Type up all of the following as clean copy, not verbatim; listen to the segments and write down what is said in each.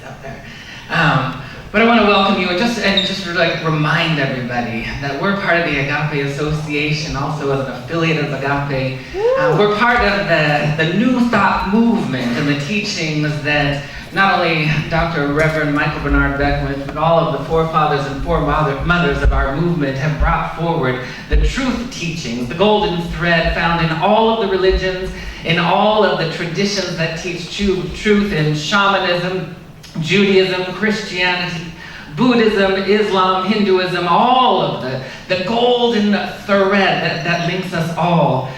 up there. But I want to welcome you and just like remind everybody that we're part of the Agape Association, also as an affiliate of Agape. We're part of the New Thought movement and the teachings that not only Dr. Reverend Michael Bernard Beckman, but all of the forefathers and foremothers of our movement have brought forward the truth teachings, the golden thread found in all of the religions, in all of the traditions that teach truth in shamanism, Judaism, Christianity, Buddhism, Islam, Hinduism, all of the golden thread that links us all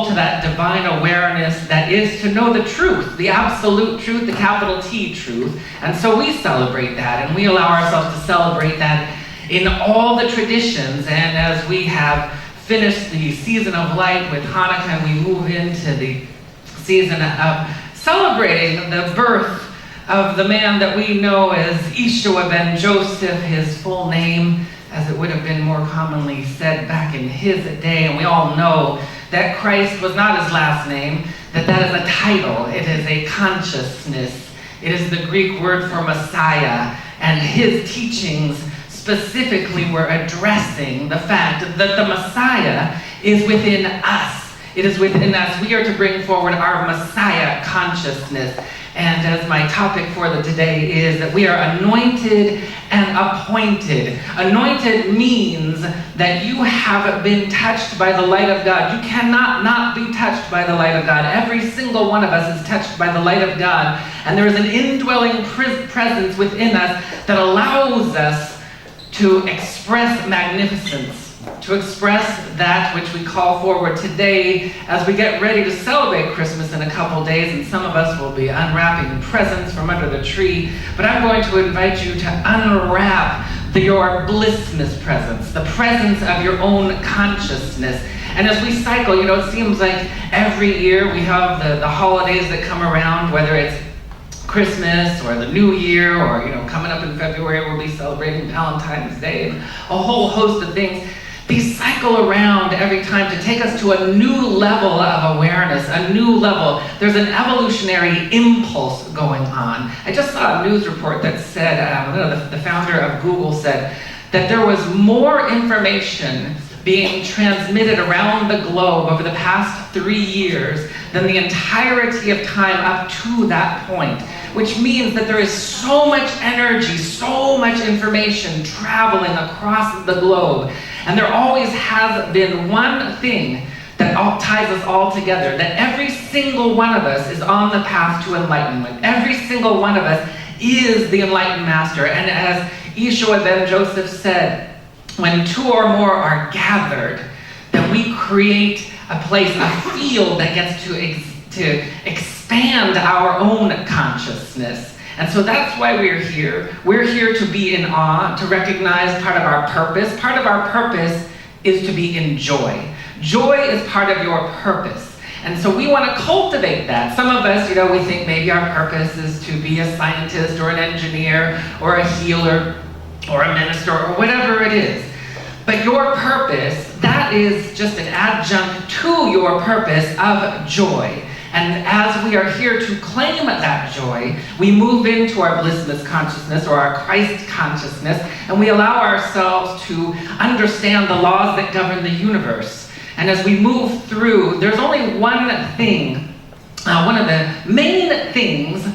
to that divine awareness that is to know the truth, the absolute truth, the capital T truth. And so we celebrate that, and we allow ourselves to celebrate that in all the traditions. And as we have finished the season of light with Hanukkah, and we move into the season of celebrating the birth of the man that we know as Yeshua ben Joseph, his full name, as it would have been more commonly said back in his day. And we all know that Christ was not his last name, that is a title. It is a consciousness. It is the Greek word for Messiah. And his teachings specifically were addressing the fact that the Messiah is within us. It is within us. We are to bring forward our Messiah consciousness. And as my topic for today is that we are anointed and appointed. Anointed means that you have been touched by the light of God. You cannot not be touched by the light of God. Every single one of us is touched by the light of God. And there is an indwelling presence within us that allows us to express magnificence, to express that which we call forward today as we get ready to celebrate Christmas in a couple days, and some of us will be unwrapping presents from under the tree. But I'm going to invite you to unwrap your BLISSMAS presence, the presence of your own consciousness. And as we cycle, it seems like every year we have the holidays that come around, whether it's Christmas or the New Year, or coming up in February we'll be celebrating Valentine's Day and a whole host of things. These cycle around every time to take us to a new level of awareness, a new level. There's an evolutionary impulse going on. I just saw a news report that said, the founder of Google said that there was more information being transmitted around the globe over the past 3 years than the entirety of time up to that point, which means that there is so much energy, so much information traveling across the globe. And there always has been one thing that ties us all together, that every single one of us is on the path to enlightenment. Every single one of us is the enlightened master. And as Yeshua ben Joseph said, when two or more are gathered, then we create a place, a field that gets to expand our own consciousness. And so that's why we're here. We're here to be in awe, to recognize part of our purpose. Part of our purpose is to be in joy. Joy is part of your purpose. And so we want to cultivate that. Some of us, we think maybe our purpose is to be a scientist or an engineer or a healer or a minister or whatever it is. But your purpose, that is just an adjunct to your purpose of joy. And as we are here to claim that joy, we move into our BLISSMAS consciousness or our Christ consciousness, and we allow ourselves to understand the laws that govern the universe. And as we move through, there's only one thing, one of the main things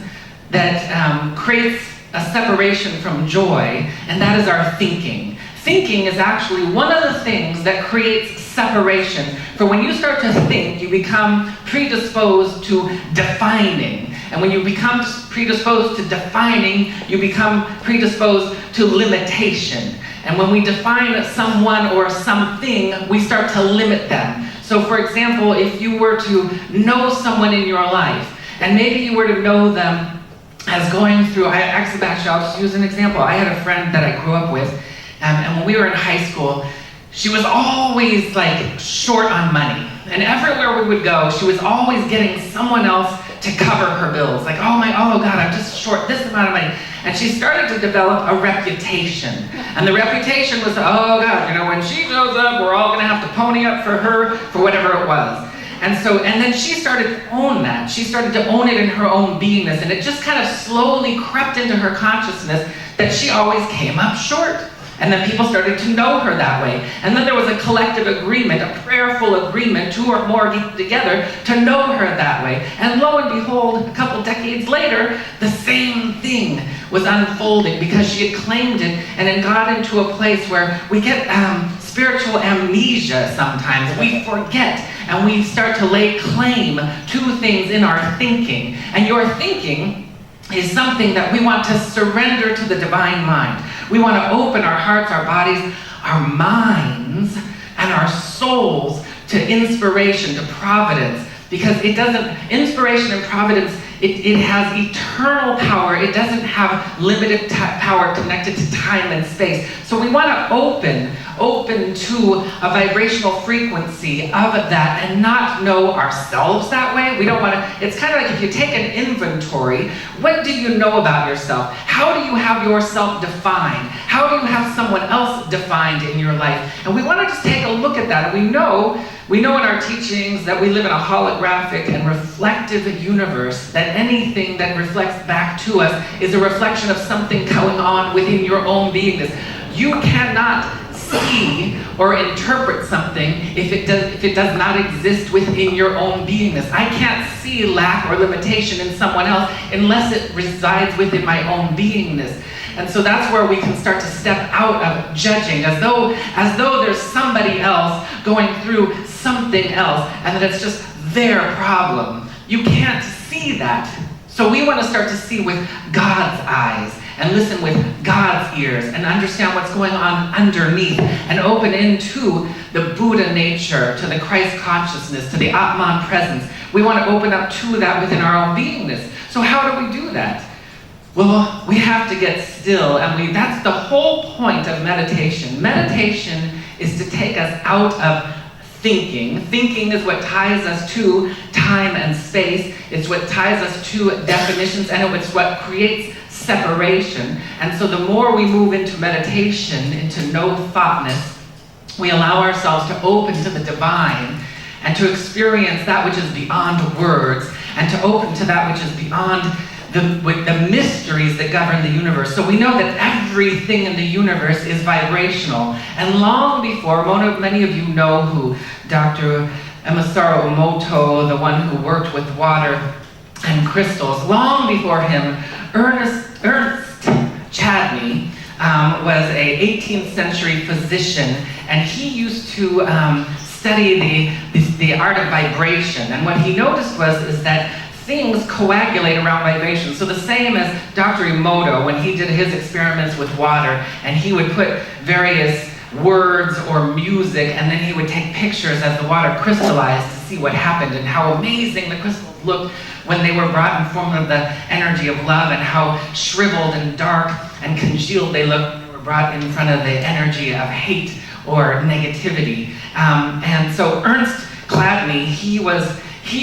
that creates a separation from joy, and that is our thinking. Thinking is actually one of the things that creates separation. For when you start to think, you become predisposed to defining. And when you become predisposed to defining, you become predisposed to limitation. And when we define someone or something, we start to limit them. So for example, if you were to know someone in your life, and maybe you were to know them as going through, actually I'll just use an example. I had a friend that I grew up with, and when we were in high school, she was always short on money. And everywhere we would go, she was always getting someone else to cover her bills. Oh God, I'm just short this amount of money. And she started to develop a reputation. And the reputation was, oh God, when she shows up, we're all gonna have to pony up for her for whatever it was. And then she started to own that. She started to own it in her own beingness, and it just kind of slowly crept into her consciousness that she always came up short. And then people started to know her that way. And then there was a collective agreement, a prayerful agreement, 2 or more together, to know her that way. And lo and behold, a couple decades later, the same thing was unfolding because she had claimed it and then got into a place where we get spiritual amnesia sometimes. We forget and we start to lay claim to things in our thinking. And your thinking is something that we want to surrender to the divine mind. We want to open our hearts, our bodies, our minds, and our souls to inspiration, to providence. Because inspiration and providence, it has eternal power. It doesn't have limited power connected to time and space. So we want to open to a vibrational frequency of that and not know ourselves that way. We don't want to, it's kind of like if you take an inventory, what do you know about yourself? How do you have yourself defined? How do you have someone else defined in your life? And we want to just take a look at that. And we know in our teachings that we live in a holographic and reflective universe, that anything that reflects back to us is a reflection of something going on within your own beingness. You cannot see or interpret something if it does not exist within your own beingness. I can't see lack or limitation in someone else unless it resides within my own beingness. And so that's where we can start to step out of judging, as though there's somebody else going through something else, and that it's just their problem. You can't see that. So we want to start to see with God's eyes, and listen with God's ears, and understand what's going on underneath, and open into the Buddha nature, to the Christ consciousness, to the Atman presence. We want to open up to that within our own beingness. So how do we do that? Well, we have to get still, and that's the whole point of meditation. Meditation is to take us out of thinking. Thinking is what ties us to time and space. It's what ties us to definitions, and it's what creates separation. And so the more we move into meditation, into no-thoughtness, we allow ourselves to open to the divine and to experience that which is beyond words, and to open to that which is beyond the mysteries that govern the universe. So we know that everything in the universe is vibrational. And long before, many of you know who Dr. Masaru Emoto, the one who worked with water and crystals, long before him, Ernst Chadney was an 18th century physician, and he used to study the art of vibration. And what he noticed is that things coagulate around vibration. So the same as Dr. Emoto, when he did his experiments with water, and he would put various words or music, and then he would take pictures as the water crystallized to see what happened, and how amazing the crystals looked when they were brought in form of the energy of love, and how shriveled and dark and congealed they looked when they were brought in front of the energy of hate or negativity. And so Ernst Chladni,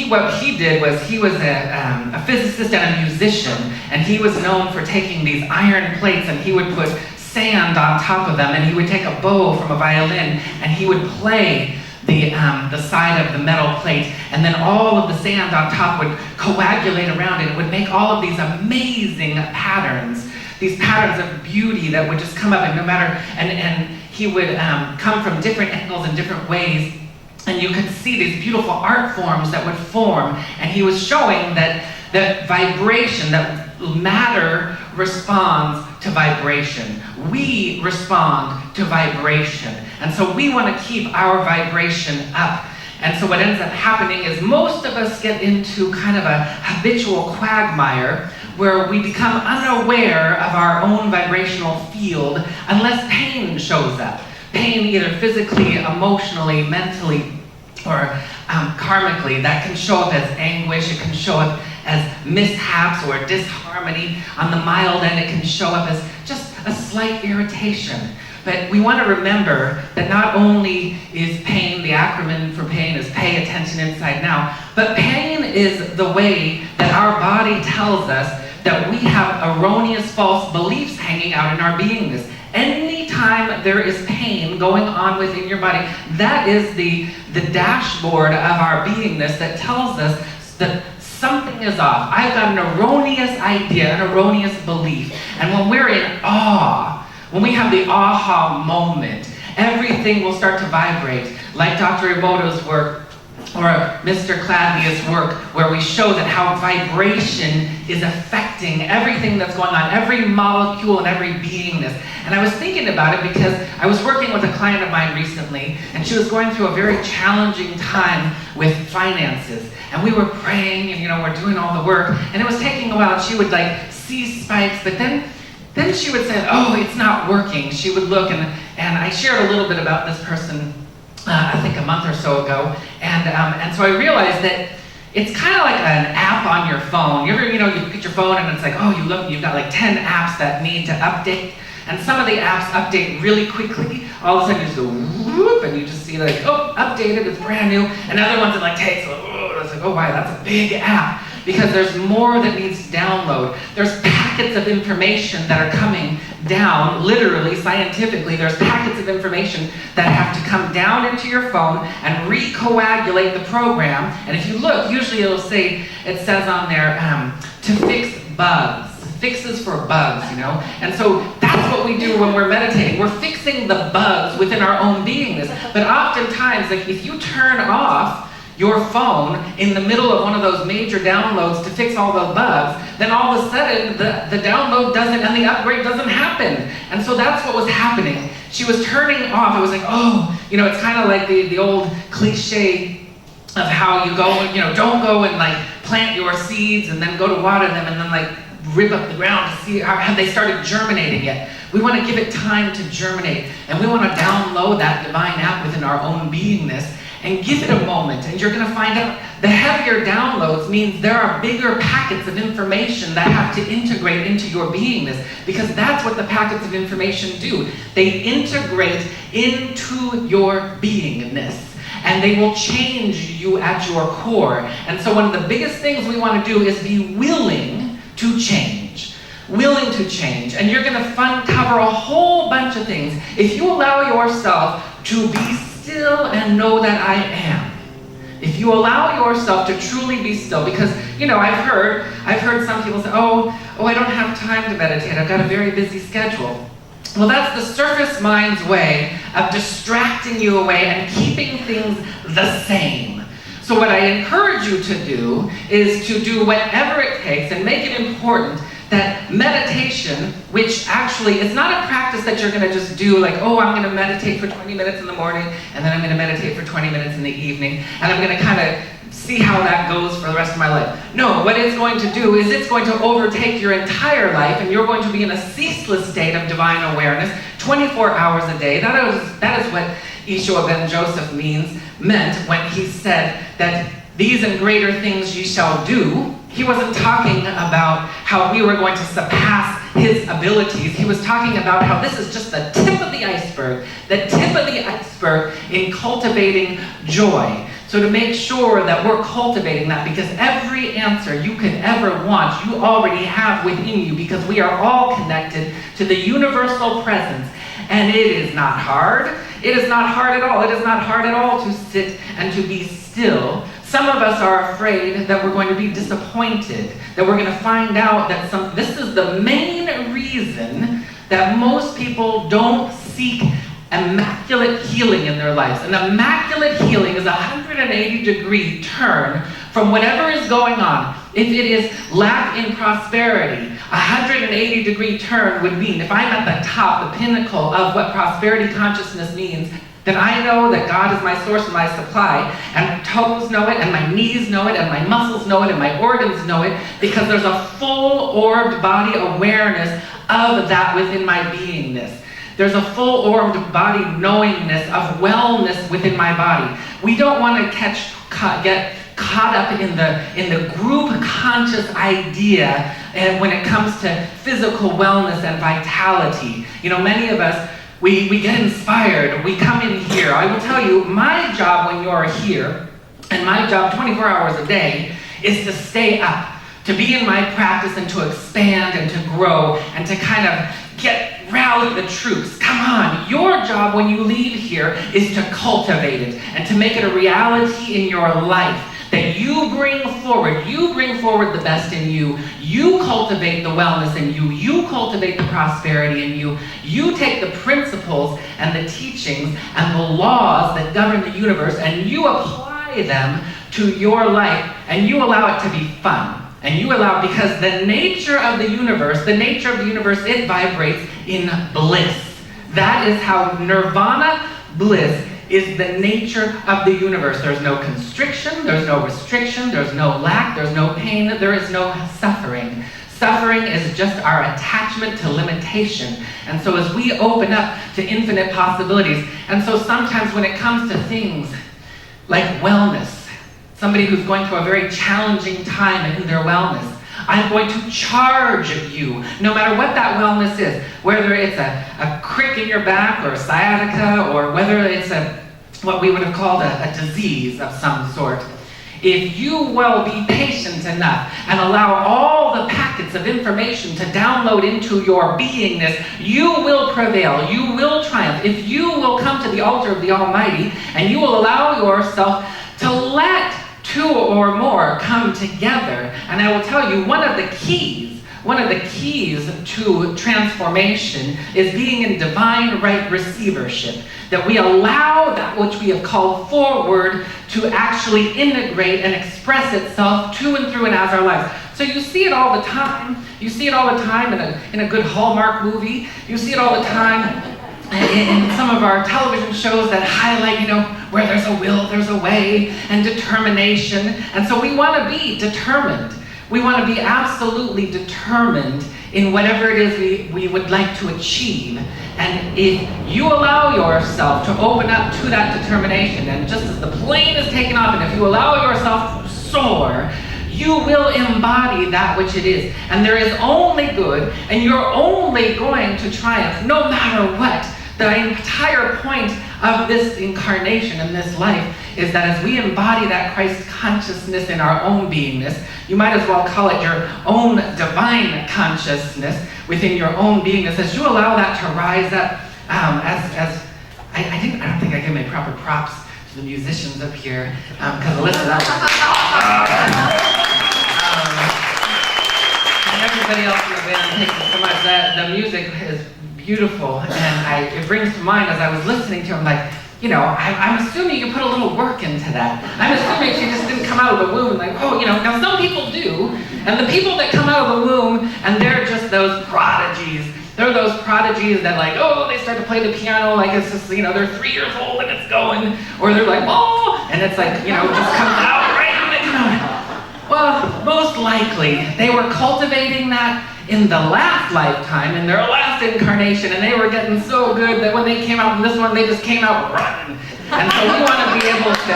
what he did was he was a physicist and a musician, and he was known for taking these iron plates, and he would put sand on top of them, and he would take a bow from a violin, and he would play the side of the metal plate, and then all of the sand on top would coagulate around it. It would make all of these amazing patterns, these patterns of beauty that would just come up, and no matter, and he would come from different angles and different ways, and you could see these beautiful art forms that would form. And he was showing that vibration, that matter responds to vibration. We respond to vibration. And so we want to keep our vibration up. And so what ends up happening is most of us get into kind of a habitual quagmire where we become unaware of our own vibrational field unless pain shows up. Pain either physically, emotionally, mentally, or karmically. That can show up as anguish, it can show up as mishaps or disharmony. On the mild end, it can show up as just a slight irritation. But we want to remember that not only is pain, the acronym for pain is pay attention inside now, but pain is the way that our body tells us that we have erroneous false beliefs hanging out in our beingness. Anytime time there is pain going on within your body, that is the dashboard of our beingness that tells us that something is off. I've got an erroneous idea, an erroneous belief. And when we're in awe, when we have the aha moment, everything will start to vibrate, like Dr. Emoto's work or Mr. Cladnia's work, where we show that how vibration is affecting everything that's going on, every molecule and every beingness. And I was thinking about it because I was working with a client of mine recently, and she was going through a very challenging time with finances. And we were praying, and we're doing all the work, and it was taking a while. She would see spikes, but then she would say, oh, it's not working. She would look, and I shared a little bit about this person I think a month or so ago, and so I realized that it's kind of like an app on your phone. You ever, you look at your phone and it's like, oh, you look, you've got like 10 apps that need to update, and some of the apps update really quickly. All of a sudden you just go whoop, and you just see oh, updated, it's brand new, and other ones it takes, it's like, oh, wow, that's a big app, because there's more that needs to download. There's packets of information that are coming down, literally, scientifically, there's packets of information that have to come down into your phone and recoagulate the program. And if you look, usually it says on there, to fix bugs, fixes for bugs, And so that's what we do when we're meditating. We're fixing the bugs within our own beingness. But oftentimes, if you turn off your phone in the middle of one of those major downloads to fix all the bugs, then all of a sudden the download doesn't and the upgrade doesn't happen. And so that's what was happening. She was turning off. It was like, oh, it's kind of like the old cliche of how you go, don't go and plant your seeds and then go to water them and then rip up the ground to see have they started germinating yet. We want to give it time to germinate, and we want to download that divine app within our own beingness and give it a moment, and you're going to find out the heavier downloads means there are bigger packets of information that have to integrate into your beingness, because that's what the packets of information do. They integrate into your beingness, and they will change you at your core. And so one of the biggest things we want to do is be willing to change. Willing to change. And you're going to cover a whole bunch of things if you allow yourself to be still and know that I am. If you allow yourself to truly be still, because I've heard some people say, oh, I don't have time to meditate. I've got a very busy schedule. Well, that's the surface mind's way of distracting you away and keeping things the same. So what I encourage you to do is to do whatever it takes and make it important that meditation, which actually is not a practice that you're going to just do I'm going to meditate for 20 minutes in the morning, and then I'm going to meditate for 20 minutes in the evening, and I'm going to kind of see how that goes for the rest of my life. No, what it's going to do is it's going to overtake your entire life, and you're going to be in a ceaseless state of divine awareness, 24 hours a day. That is what Yeshua ben Joseph meant when he said that these and greater things ye shall do. He wasn't talking about how we were going to surpass his abilities. He was talking about how this is just the tip of the iceberg in cultivating joy. So to make sure that we're cultivating that, because every answer you could ever want, you already have within you, because we are all connected to the universal presence. And it is not hard. It is not hard at all. It is not hard at all to sit and to be still. Some of us are afraid that we're going to be disappointed, that we're going to find out that this is the main reason that most people don't seek immaculate healing in their lives. An immaculate healing is a 180-degree turn from whatever is going on. If it is lack in prosperity, a 180-degree turn would mean, if I'm at the top, the pinnacle of what prosperity consciousness means, then I know that God is my source and my supply, and toes know it, and my knees know it, and my muscles know it, and my organs know it, because there's a full-orbed body awareness of that within my beingness. There's a full-orbed body knowingness of wellness within my body. We don't want to get caught up in the group conscious idea when it comes to physical wellness and vitality. Many of us, we get inspired, we come in here. I will tell you, my job when you're here, and my job 24 hours a day, is to stay up, to be in my practice and to expand and to grow and to kind of get rally the troops. Come on, your job when you leave here is to cultivate it and to make it a reality in your life that you bring forward. You bring forward the best in you. You cultivate the wellness in you. You cultivate the prosperity in you. You take the principles and the teachings and the laws that govern the universe and you apply them to your life and you allow it to be fun. And you allow, because the nature of the universe, it vibrates in bliss. That is how nirvana, bliss, is the nature of the universe. There's no constriction, there's no restriction, there's no lack, there's no pain, there is no suffering. Suffering is just our attachment to limitation. And so as we open up to infinite possibilities, and so sometimes when it comes to things like wellness, somebody who's going through a very challenging time in their wellness, I'm going to charge you, no matter what that wellness is, whether it's a crick in your back or sciatica, or whether it's what we would have called a disease of some sort. If you will be patient enough and allow all the packets of information to download into your beingness, you will prevail, you will triumph. If you will come to the altar of the Almighty and you will allow yourself to let two or more come together. And I will tell you, one of the keys to transformation is being in divine right receivership. That we allow that which we have called forward to actually integrate and express itself to and through and as our lives. So you see it all the time. You see it all the time in a good Hallmark movie. You see it all the time in some of our television shows that highlight, where there's a will, there's a way, and determination. And so we want to be determined. We want to be absolutely determined in whatever it is we would like to achieve. And if you allow yourself to open up to that determination, and just as the plane is taking off, and if you allow yourself to soar, you will embody that which it is. And there is only good, and you're only going to triumph no matter what. The entire point of this incarnation and this life is that as we embody that Christ consciousness in our own beingness, you might as well call it your own divine consciousness within your own beingness, as you allow that to rise up, I don't think I give my proper props to the musicians up here, because listen, that and everybody else in the band, thank you so much. The music is beautiful, and it brings to mind as I was listening to him, like, I'm assuming you put a little work into that. I'm assuming she just didn't come out of the womb like, now some people do, and the people that come out of the womb and they're just those prodigies. They're those prodigies that they start to play the piano like it's just, they're 3 years old and it's going, or they're like, oh, and it's like, just comes out right when they come out. Well, most likely they were cultivating that in the last lifetime, in their last incarnation, and they were getting so good that when they came out in this one, they just came out running. And so we want to be able to,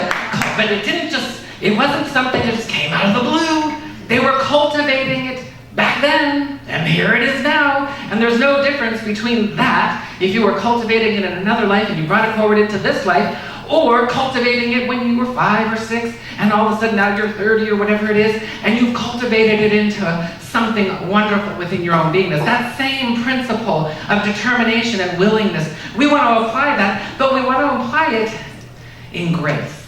but it wasn't something that just came out of the blue. They were cultivating it back then, and here it is now. And there's no difference between that, if you were cultivating it in another life and you brought it forward into this life, or cultivating it when you were 5 or 6, and all of a sudden now you're 30 or whatever it is, and you've cultivated it into something wonderful within your own beingness. That same principle of determination and willingness, we want to apply that, but we want to apply it in grace.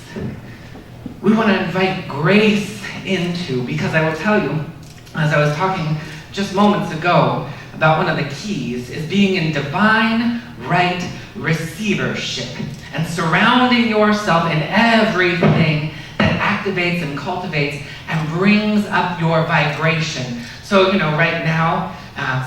We want to invite grace into, because I will tell you, as I was talking just moments ago about one of the keys, is being in divine right receivership and surrounding yourself in everything that activates and cultivates and brings up your vibration. So, right now,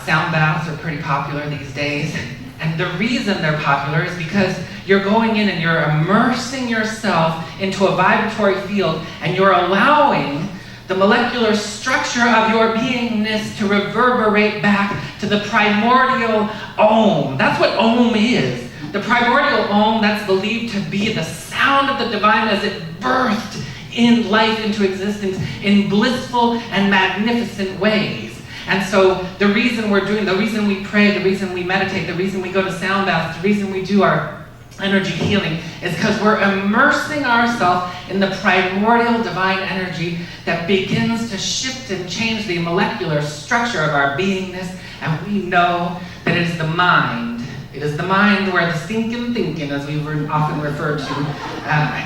sound baths are pretty popular these days. And the reason they're popular is because you're going in and you're immersing yourself into a vibratory field, and you're allowing the molecular structure of your beingness to reverberate back to the primordial Om. That's what Om is. The primordial Om, that's believed to be the sound of the divine as it birthed in life into existence in blissful and magnificent ways. And so the reason we're doing, the reason we pray, the reason we meditate, the reason we go to sound baths, the reason we do our energy healing is because we're immersing ourselves in the primordial divine energy that begins to shift and change the molecular structure of our beingness. And we know that is the mind. It is the mind where the stinking thinking, as we were often referred to,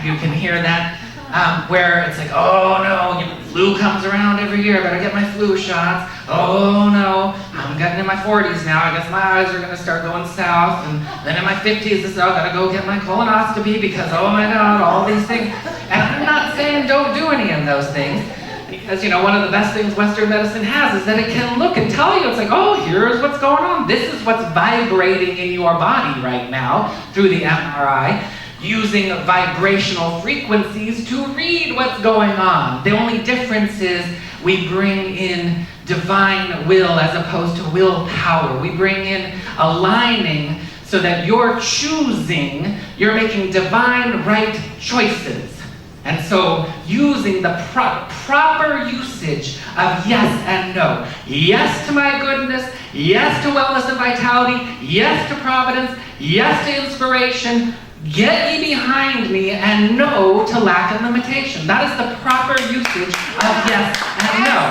you can hear that, where it's like, oh no, flu comes around every year, I better get my flu shots. Oh no, I'm getting in my 40s now, I guess my eyes are going to start going south, and then in my 50s, I gotta go get my colonoscopy because, oh my God, all these things. And I'm not saying don't do any of those things, because, one of the best things Western medicine has is that it can look and tell you, it's like, oh, here's what's going on. This is what's vibrating in your body right now through the MRI, using vibrational frequencies to read what's going on. The only difference is we bring in divine will as opposed to willpower. We bring in aligning so that you're choosing, you're making divine right choices. And so using the proper usage of yes and no. Yes to my goodness, yes to wellness and vitality, yes to providence, yes to inspiration, get ye behind me, and no to lack and limitation. That is the proper usage of yes and no.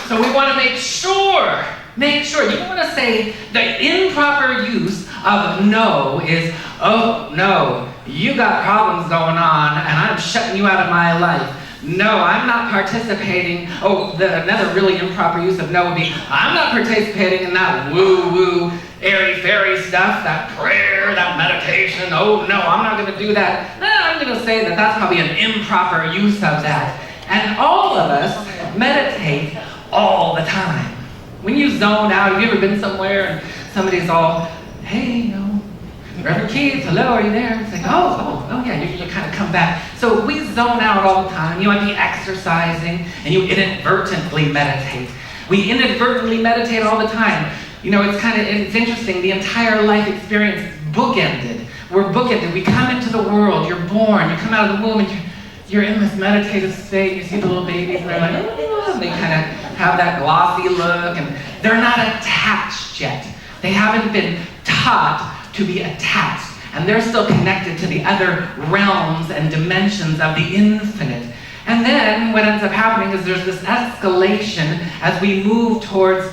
So we want to make sure, you don't want to say the improper use of no is, oh no, you got problems going on and I'm shutting you out of my life. No, I'm not participating. Another really improper use of no would be, I'm not participating in that woo-woo, airy-fairy stuff, that prayer, that meditation. Oh no, I'm not going to do that. No, I'm going to say that that's probably an improper use of that. And all of us meditate all the time. When you zone out, have you ever been somewhere and somebody's all, hey, Rev.Keith, hello, are you there? It's like, oh yeah, you kind of come back. So we zone out all the time. You might be exercising and you inadvertently meditate. We inadvertently meditate all the time. It's interesting, the entire life experience bookended. We're bookended. We come into the world, you're born, you come out of the womb, and you're in this meditative state. You see the little babies, and they're like, and they kind of have that glossy look, and they're not attached yet. They haven't been taught to be attached, and they're still connected to the other realms and dimensions of the infinite. And then what ends up happening is there's this escalation as we move towards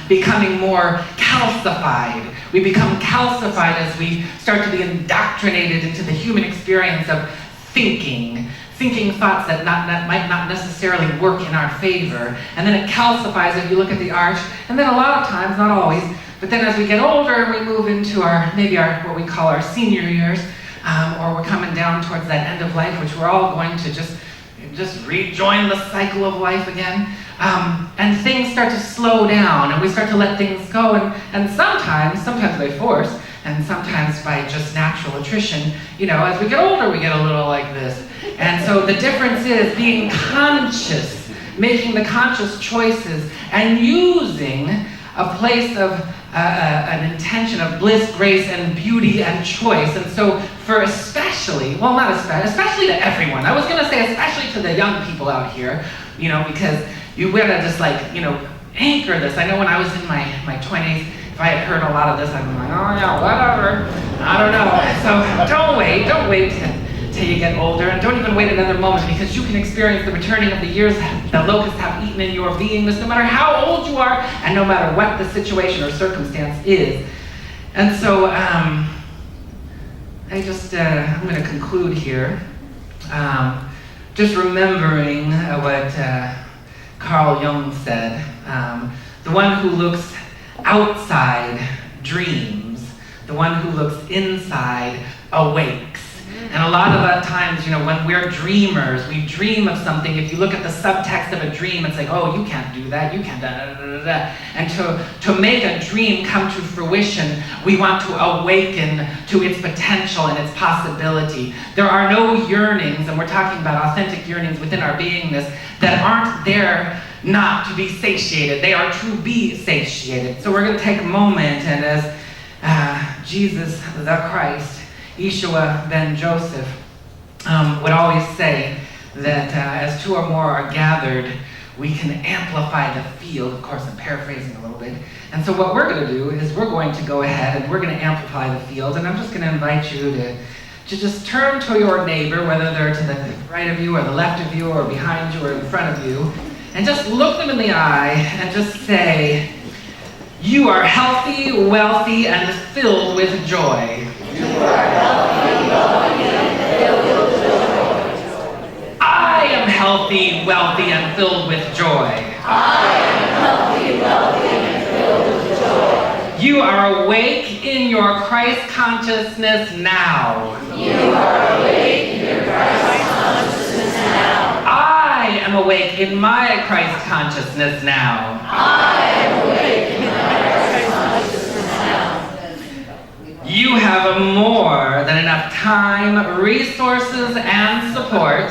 becoming more calcified. We become calcified as we start to be indoctrinated into the human experience of thinking thoughts that might not necessarily work in our favor. And then it calcifies if you look at the arch. And then a lot of times, not always, but then as we get older and we move into maybe what we call our senior years, or we're coming down towards that end of life, which we're all going to just rejoin the cycle of life again, and things start to slow down, and we start to let things go, and sometimes by force, and sometimes by just natural attrition, as we get older, we get a little like this. And so the difference is being conscious, making the conscious choices, and using a place of an intention of bliss, grace, and beauty, and choice. And so especially to everyone. I was going to say especially to the young people out here, because you want to just anchor this. I know when I was in my 20s, if I had heard a lot of this, I'd be like, oh yeah, whatever, I don't know. So don't wait till you get older, and don't even wait another moment, because you can experience the returning of the years that locusts have eaten in your beingness, no matter how old you are, and no matter what the situation or circumstance is. And so I'm going to conclude here, just remembering what Carl Jung said, the one who looks outside dreams, the one who looks inside awakes. And a lot of times, when we're dreamers, we dream of something. If you look at the subtext of a dream, it's like, oh, you can't do that, you can't da. And to make a dream come to fruition, we want to awaken to its potential and its possibility. There are no yearnings, and we're talking about authentic yearnings within our beingness, that aren't there not to be satiated. They are to be satiated. So we're going to take a moment, and as Jesus the Christ, Yeshua ben Joseph, would always say that as two or more are gathered, we can amplify the field. Of course, I'm paraphrasing a little bit. And so what we're going to do is we're going to go ahead and we're going to amplify the field. And I'm just going to invite you to just turn to your neighbor, whether they're to the right of you or the left of you or behind you or in front of you, and just look them in the eye and just say, you You are healthy, wealthy, and filled with joy. I am healthy, wealthy, and filled with joy. You are awake in your Christ consciousness now. I am awake in my Christ consciousness now. You have more than enough time, resources, and support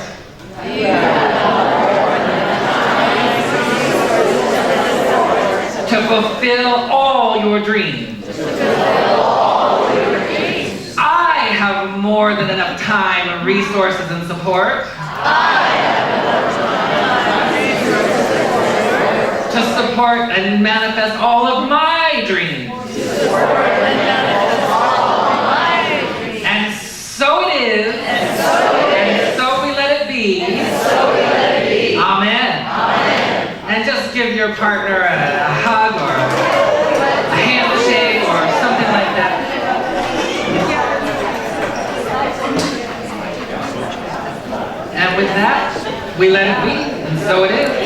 to fulfill all your dreams. I have more than enough time, resources, and support to support and manifest all of my dreams. And so it is, and so we let it be. Amen. And just give your partner a hug or a handshake or something like that. And with that, we let it be, and so it is.